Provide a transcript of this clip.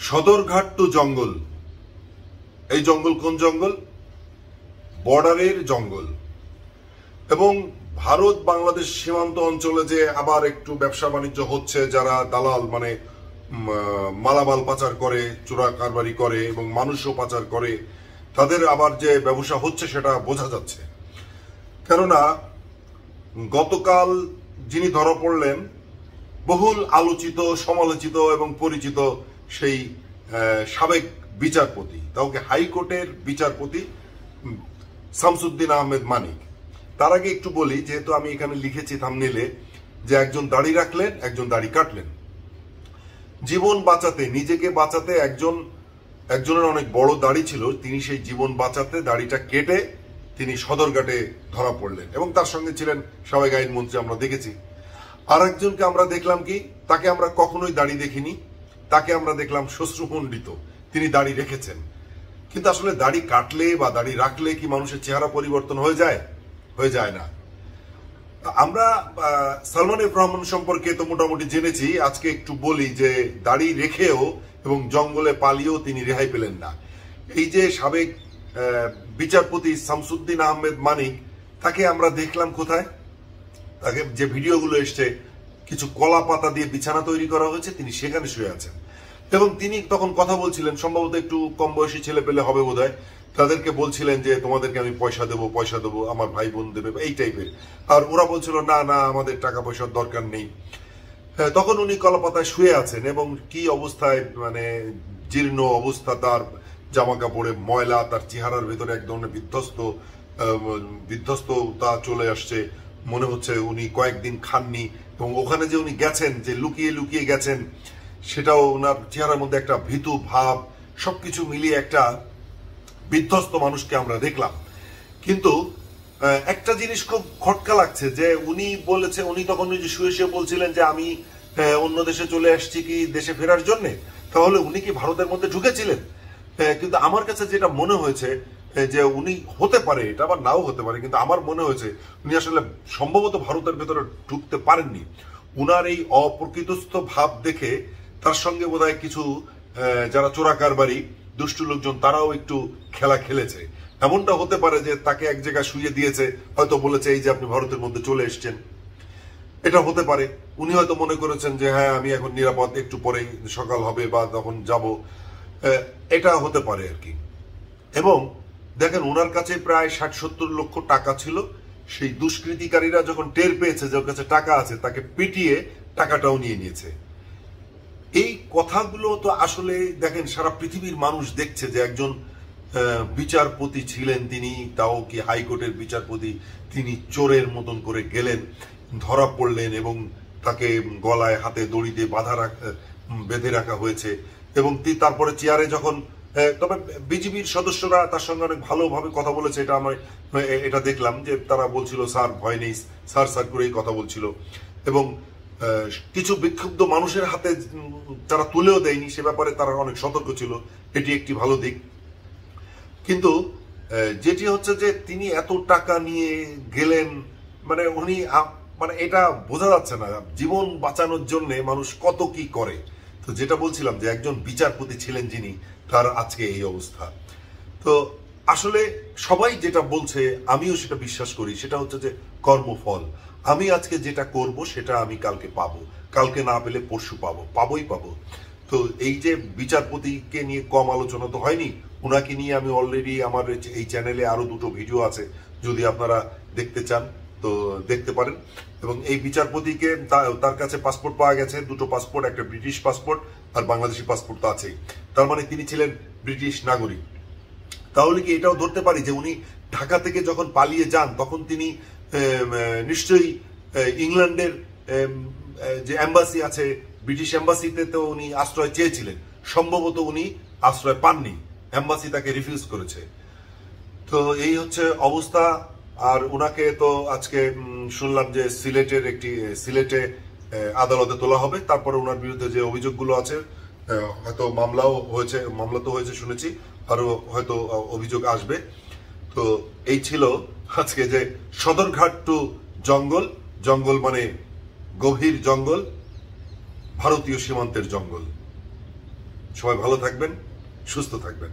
Sadarghat two জঙ্গল। এই জঙ্গল কোন জঙ্গল? বর্ডারের জঙ্গল। এবং ভারত বাংলাদেশ সীমান্ত অঞ্চলে যে আবার একটু ব্যবসা বাণিজ্য হচ্ছে, যারা দালাল মানে মালামাল পাচার করে, চোরা কারবারি করে এবং মানুষও পাচার করে, তাদের আবার যে ব্যবসা হচ্ছে সেটা বোঝা যাচ্ছে। কেননা গতকাল যিনি ধরা পড়লেন, বহুল আলোচিত, সমালোচিত এবং পরিচিত সেই সাবেক বিচারপতি, তাকে হাইকোর্টের বিচারপতি শামসুদ্দিন আহমেদ মানিক। তার আগে একটু বলি, যেহেতু আমি এখানে লিখেছি থাম্বনেইলে যে একজন দাড়ি রাখলেন, একজন দাড়ি কাটলেন। জীবন বাঁচাতে, নিজেকে বাঁচাতে একজনের অনেক বড় দাড়ি ছিল, তিনি সেই জীবন বাঁচাতে দাড়িটা কেটে তিনি সদরঘাটে ধরা পড়লেন এবং তার সঙ্গে ছিলেন সাবেক আইনমন্ত্রী, আমরা দেখেছি। আর একজনকে আমরা দেখলাম কি, তাকে আমরা কখনোই দাড়ি দেখিনি, তাকে আমরা দেখলাম শ্বশ্রুমণ্ডিত, তিনি দাড়ি রেখেছেন। কিন্তু আসলে দাড়ি কাটলে বা দাড়ি রাখলে কি মানুষের চেহারা পরিবর্তন হয়ে যায়? হয়ে যায় না। আমরা সালমান এফ রহমান সম্পর্কে তো মোটামুটি জেনেছি। আজকে একটু বলি যে দাড়ি রেখেও এবং জঙ্গলে পালিয়েও তিনি রেহাই পেলেন না। এই যে সাবেক বিচারপতি শামসুদ্দিন আহমেদ মানিক, তাকে আমরা দেখলাম কোথায়? তাকে যে ভিডিওগুলো এসছে, কিছু কলা পাতা দিয়ে বিছানা তৈরি করা হয়েছে, তিনি সেখানে শুয়ে আছেন এবং তিনি তখন কথা বলছিলেন, সম্ভবত একটু কম বয়সী ছেলে পেলে হবে বোধহয়, তাদেরকে বলছিলেন যে তোমাদেরকে আমি পয়সা দেবো, আমার ভাই বোন দেবে, এই টাইপের। আর ওরা বলছিল না না, আমাদের টাকা পয়সার দরকার নেই। তখন উনি কলাপাতায় শুয়ে আছেন এবং কি অবস্থায়, মানে জীর্ণ অবস্থা, তার জামা কাপড়ে ময়লা, তার চেহারার ভেতরে এক ধরনের বিধ্বস্ততা চলে আসছে। মনে হচ্ছে উনি কয়েকদিন খাননি এবং ওখানে যে উনি গেছেন, যে লুকিয়ে লুকিয়ে গেছেন, সেটাও ওনার চেহারার মধ্যে একটা ভীতু ভাব, সবকিছু মিলিয়ে একটা বিধ্বস্ত মানুষকে আমরা দেখলাম। কিন্তু একটা জিনিস খুব খটকা লাগছে যে উনি তখন শুয়ে শুয়ে বলছিলেন যে আমি অন্য দেশে চলে আসছি কি দেশে ফেরার জন্য। তাহলে উনি কি ভারতের মধ্যে ঢুকেছিলেন? কিন্তু আমার কাছে যেটা মনে হয়েছে যে উনি, হতে পারে এটা আবার নাও হতে পারে, কিন্তু আমার মনে হয়েছে উনি আসলে সম্ভবত ভারতের ভেতরে ঢুকতে পারেননি। উনার এই অপ্রকৃতস্থ ভাব দেখে তার সঙ্গে বোধহয় কিছু যারা চোরা কারবারি দুষ্টু লোকজন, তারাও একটু খেলা খেলেছে। এমনটা হতে পারে যে তাকে এক জায়গায় শুয়ে দিয়েছে, হয়তো বলেছে এই যে আপনি ভারতের মধ্যে চলে এসছেন। এটা হতে পারে। উনি হয়তো মনে করেছেন যে হ্যাঁ আমি এখন নিরাপদ, একটু পরেই সকাল হবে বা তখন যাব, এটা হতে পারে আর কি। এবং দেখেন, ওনার কাছে প্রায় 60-70 লক্ষ টাকা ছিল। সেই দুষ্কৃতিকারীরা যখন টের পেয়েছে যে ওর কাছে টাকা আছে, তাকে পিটিয়ে টাকাটাও নিয়ে নিয়েছে। এই কথাগুলো তো আসলে দেখেন সারা পৃথিবীর মানুষ দেখছে যে একজন বিচারপতি ছিলেন তিনি, তাও কি হাইকোর্টের বিচারপতি, তিনি চোরের মতন করে গেলেন, ধরা পড়লেন এবং তাকে গলায় হাতে দড়ি দিয়ে বেঁধে রাখা হয়েছে। এবং তারপরে চেয়ারে যখন, তবে বিজিবির সদস্যরা তার সঙ্গে অনেক ভালোভাবে কথা বলেছে, এটা দেখলাম যে তারা বলছিল স্যার ভয় নেই, স্যার করেই কথা বলছিল। এবং কিছু বিক্ষুব্ধ মানুষের হাতে তারা তুলেও দেয়নি, সে ব্যাপারে তারা অনেক সতর্ক ছিল, এটি একটি ভালো দিক। কিন্তু যেটি হচ্ছে যে তিনি এত টাকা নিয়ে গেলেন, মানে উনি, মানে এটা বোঝা যাচ্ছে না জীবন বাঁচানোর জন্য মানুষ কত কি করে। তো যেটা বলছিলাম যে একজন বিচারপতি ছিলেন যিনি, তার আজকে এই অবস্থা। তো আসলে সবাই যেটা বলছে, আমিও সেটা বিশ্বাস করি, সেটা হচ্ছে যে কর্মফল। আমি আজকে যেটা করব সেটা আমি কালকে পাবো, কালকে না পেলে পরশু পাবোই পাবো। তো এই যে বিচারপতিকে নিয়ে কম আলোচনা তো হয়নি, ওনাকে নিয়ে আমি অলরেডি আমার এই চ্যানেলে আরো 2টো ভিডিও আছে, যদি আপনারা দেখতে চান তো দেখতে পারেন। এবং এই বিচারপতিকে তার কাছে পাসপোর্ট পাওয়া গেছে, 2টো পাসপোর্ট, একটা ব্রিটিশ পাসপোর্ট আর বাংলাদেশি পাসপোর্ট তো আছেই। তার মানে তিনি ছিলেন ব্রিটিশ নাগরিক। তাহলে কি এটাও ধরতে পারি যে উনি ঢাকা থেকে যখন পালিয়ে যান, তখন তিনি নিশ্চয়ই ইংল্যান্ডের যে এম্বাসি আছে, ব্রিটিশ এম্বাসিতে তো উনি আশ্রয় চেয়েছিলেন, সম্ভবত উনি আশ্রয় পাননি, এম্বাসি তাকে রিফিউজ করেছে। তো এই হচ্ছে অবস্থা। আর উনাকে তো আজকে শুনলাম যে সিলেটে আদালতে তোলা হবে, তারপরে ওনার বিরুদ্ধে যে অভিযোগগুলো আছে, হয়তো মামলা তো হয়েছে শুনেছি, আরো হয়তো অভিযোগ আসবে। তো এই ছিল আজকে যে সদরঘাট টু জঙ্গল মানে গভীর জঙ্গল, ভারতীয় সীমান্তের জঙ্গল। সবাই ভালো থাকবেন, সুস্থ থাকবেন।